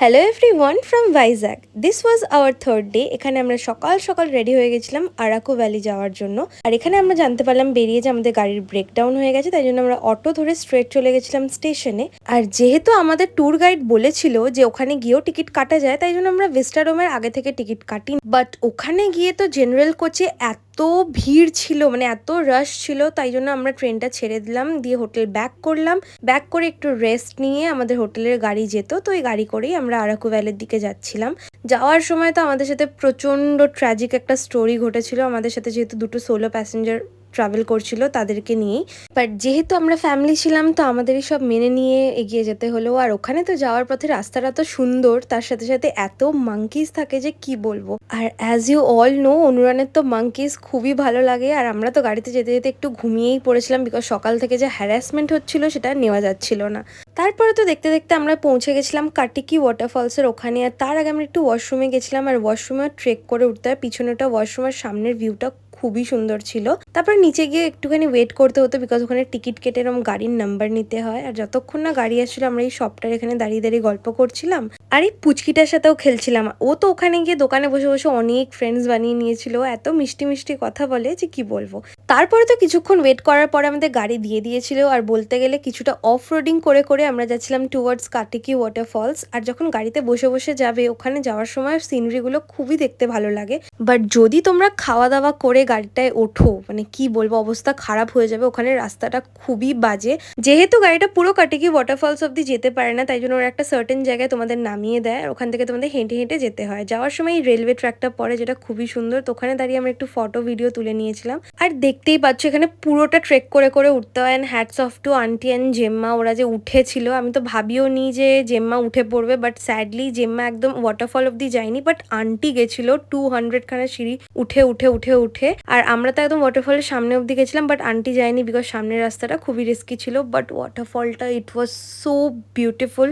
Hello everyone from Vizag. This was our third day. এখানে আমরা সকাল সকাল রেডি হয়ে গেছিলাম আরাকু ভ্যালি যাওয়ার জন্য। আর এখানে আমরা জানতে পারলাম বেরিয়ে যে আমাদের গাড়ির ব্রেকডাউন হয়ে গেছে, তাই জন্য আমরা অটো ধরে স্ট্রেট চলে গেছিলাম স্টেশনে। আর যেহেতু আমাদের ট্যুর গাইড বলেছিল যে ওখানে গিয়েও টিকিট কাটা যায়, তাই জন্য আমরা ভিস্টাডোমের আগে থেকে টিকিট কাটি। বাট ওখানে গিয়ে তো জেনারেল কোচে এত ভিড় ছিল, মানে এত রাশ ছিল, তাই জন্য আমরা ট্রেনটা ছেড়ে দিলাম, দিয়ে হোটেল ব্যাক করলাম। ব্যাক করে একটু রেস্ট নিয়ে আমাদের হোটেলের গাড়ি যেত, তো এই গাড়ি করেই আমরা আরাকু ভ্যালির দিকে যাচ্ছিলাম। যাওয়ার সময় তো আমাদের সাথে প্রচণ্ড ট্র্যাজিক একটা স্টোরি ঘটেছিল। আমাদের সাথে যেহেতু দুটো সোলো প্যাসেঞ্জার ট্রাভেল করছিল, তাদেরকে নিয়েই। বাট যেহেতু আমরা ফ্যামিলি ছিলাম, তো আমাদেরই সব মেনে নিয়ে এগিয়ে যেতে হলো। আর ওখানে তো যাওয়ার পথে রাস্তাটা তো সুন্দর, তার সাথে সাথে এত মাঙ্কিজ থাকে যে কি বলবো। আর অ্যাজ ইউ অল নো, অনুরানের তো মাঙ্কিজ খুবই ভালো লাগে। আর আমরা তো গাড়িতে যেতে যেতে একটু ঘুমিয়েই পড়েছিলাম, বিকজ সকাল থেকে যে হ্যারাসমেন্ট হচ্ছিল সেটা নেওয়া যাচ্ছিল না। তারপরে তো দেখতে দেখতে আমরা পৌঁছে গেছিলাম কাটিকি ওয়াটারফলসের ওখানে। আর তার আগে আমরা একটু ওয়াশরুমে গেছিলাম, আর ওয়াশরুমে ট্রেক করে উঠতে হয়। পিছনেটা ওয়াশরুমের সামনের ভিউটা খুবই সুন্দর ছিল। তারপর নিচে গিয়ে একটুখানি ওয়েট করতে হতো, বিকজ ওখানে টিকিট কেটে এরকম গাড়ির নাম্বার নিতে হয়। আর যতক্ষণ না গাড়ি আসছিল, আমরা এই শপটার এখানে দাঁড়িয়ে দাঁড়িয়ে গল্প করছিলাম। আর এই পুচকিটার সাথেও খেলছিলাম। ও তো ওখানে গিয়ে দোকানে বসে বসে অনেক ফ্রেন্ডস বানিয়ে নিয়েছিল। এত মিষ্টি মিষ্টি কথা বলে যে কি বলবো। তারপরে তো কিছুক্ষণ ওয়েট করার পরে আমাদের গাড়ি দিয়ে দিয়েছিল। আর বলতে গেলে কিছুটা অফ রোডিং করে করে আমরা যাচ্ছিলাম টুয়ার্ডস কাটিকি ওয়াটারফলস। আর যখন গাড়িতে বসে বসে যাবে, ওখানে যাওয়ার সময় সিনারিগুলো খুবই দেখতে ভালো লাগে। বাট যদি তোমরা খাওয়া দাওয়া করে গাড়িটায় ওঠো, মানে কি বলবো, অবস্থা খারাপ হয়ে যাবে। ওখানে রাস্তাটা খুবই বাজে। যেহেতু গাড়িটা পুরো কাটিকি ওয়াটারফলস অব্দি যেতে পারে না, তাই জন্য ওরা একটা সার্টেন জায়গায় তোমাদের নামিয়ে দেয়, আর ওখান থেকে তোমাদের হেঁটে হেঁটে যেতে হয়। যাওয়ার সময় এই রেলওয়ে ট্র্যাকটা পড়ে, যেটা খুবই সুন্দর। তো ওখানে দাঁড়িয়ে আমরা একটু ফটো ভিডিও তুলে নিয়েছিলাম। আর দেখতেই পাচ্ছ এখানে পুরোটা ট্রেক করে করে উঠতে হয়। And hats off to aunty and জেম্মা, ওরা যে উঠেছিল। আমি তো ভাবিও নি যে জেম্মা উঠে পড়বে, বাট স্যাডলি জেম্মা একদম ওয়াটারফল অব্দি যায়নি, বাট আন্টি গেছিল 200 খানা সিঁড়ি উঠে উঠে উঠে উঠে। আর আমরা তো একদম ওয়াটারফলের সামনে অব্দি গেছিলাম, বাট আন্টি যায়নি, বিকজ সামনের রাস্তাটা খুবই রিস্কি ছিল। বাট ওয়াটারফলটা ইট ওয়াজ সো বিউটিফুল।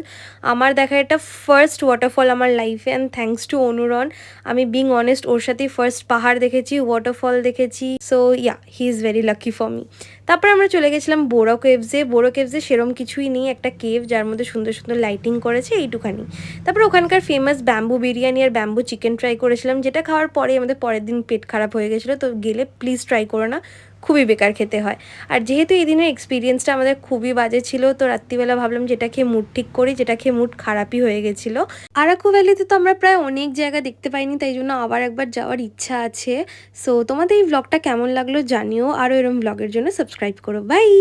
আমার দেখা এটা ফার্স্ট ওয়াটারফল আমার লাইফে, অ্যান্ড থ্যাঙ্কস টু অনুরণ। আমি বিং অনেস্ট, ওর সাথেই ফার্স্ট পাহাড় দেখেছি, ওয়াটারফল দেখেছি। So yeah, he is very lucky for me. তারপর আমরা চলে গেছিলাম বোরো কেভসে। বোরো কেভসে সেরম কিছুই নেই, একটা কেভ যার মধ্যে সুন্দর সুন্দর লাইটিং করেছে, এইটুখানি। তারপর ওখানকার ফেমাস ব্যাম্বু বিরিয়ানি আর ব্যাম্বু চিকেন ট্রাই করেছিলাম, যেটা খাওয়ার পরে আমাদের পরের দিন পেট খারাপ হয়ে গেছিলো। তো গেলে প্লিজ ট্রাই করো না, খুবই বেকার খেতে হয়। আর যেহেতু এই দিনের এক্সপিরিয়েন্সটা আমাদের খুবই বাজে ছিল, তো রাত্রিবেলা ভাবলাম যেটা খেয়ে মুড ঠিক করি, যেটা খেয়ে মুড খারাপই হয়ে গেছিলো। আরাকু ভ্যালিতে তো আমরা প্রায় অনেক জায়গা দেখতে পাইনি, তাই জন্য আবার একবার যাওয়ার ইচ্ছা আছে। সো তোমাদের এই ব্লগটা কেমন লাগলো জানিও, আরও এরকম ব্লগের জন্য সাবস্ক্রাইব করো। বাই।